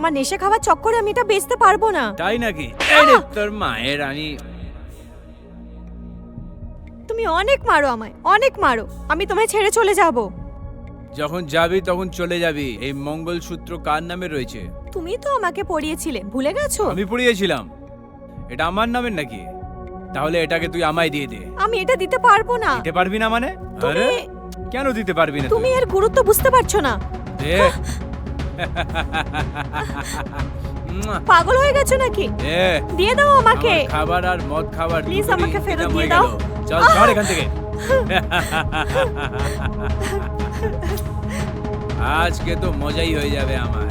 তোমার নেশা খাওয়ার চক্করে আমি এটা বেচতে পারবো না। তাই নাকি? এই রে তোর মায়ের রানী। তুমি অনেক মারো আমায়, অনেক মারো। আমি তোমায় ছেড়ে চলে যাব। যখন যাবি তখন চলে যাবি। এই মঙ্গলসূত্র কার নামে রয়েছে? তুমি তো আমাকে পরিয়েছিলে, ভুলে গেছো? আমি পড়িয়েছিলাম। এটা আমার নামের নাকি? তাহলে এটাকে তুই আমায় দিয়ে দে। আমি এটা দিতে পারবো না। দিতে পারবি না মানে? আরে কেন দিতে পারবি না? তুমি এর গুরুত্ব বুঝতে পারছো না। দে। পাগল হয়ে গেছো নাকি? দে। দিয়ে দাও আমাকে। আমার খাবার আর মদ খাবার Please দুটোরই আমাকে ফেরত ইনাম দিয়ে হয়ে দাও। গেল। চল চল এখান থেকে। আজকে তো মজাই হয়ে যাবে আমার।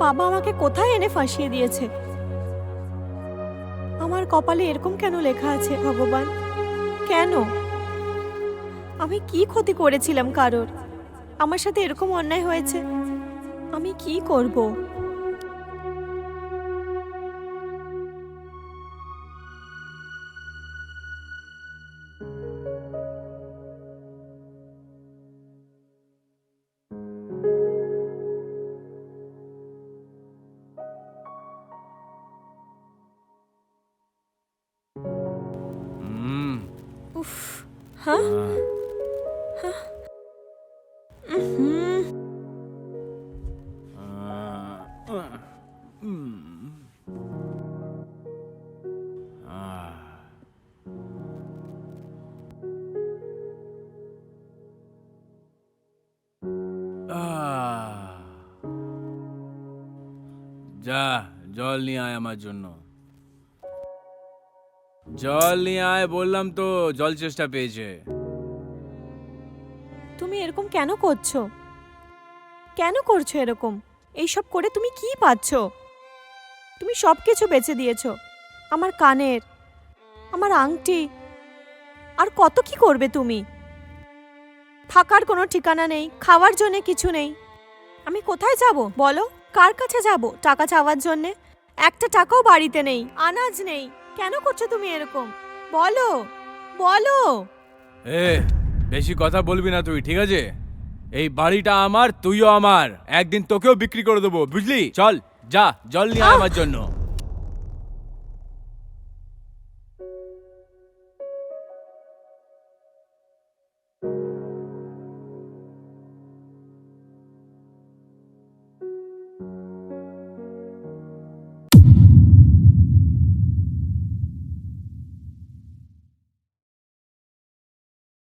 বাবা আমাকে কোথায় এনে ফাঁসিয়ে দিয়েছে? আমার কপালে এরকম কেন লেখা আছে ভগবান? কেন? আমি কি ক্ষতি করেছিলাম কারোর? আমার সাথে এরকম অন্যায় হয়েছে। আমি কি করব? হুম। উফ, হ্যাঁ? হুম, যা জল নিয়ে আয় আমার জন্য। জল নিয়ে আয় বললাম তো। জল চেষ্টা পেয়েছে। তুমি এরকম কেন করছো? কেন করছো এরকম? এইসব করে তুমি কি পাচ্ছো? তুমি সবকিছু বেচে দিয়েছো। আমার কানের, আমার আংটি, আর কত কি করবে তুমি? থাকার কোনো ঠিকানা নেই, খাওয়ার জন্য কিছু নেই। আমি কোথায় যাব বলো? কার কাছে যাব টাকা চাওয়ার জন্যে? একটা টাকাও বাড়িতে নেই, আনাজ নেই। কেন করছো তুমি এরকম? বলো, বলো। এ বেশি কথা বলবি না তুই, ঠিক আছে? এই বাড়িটা আমার, তুইও আমার। একদিন তোকেও বিক্রি করে দেবো, বুঝলি? চল যা জল নিয়ে আয় আমার জন্য।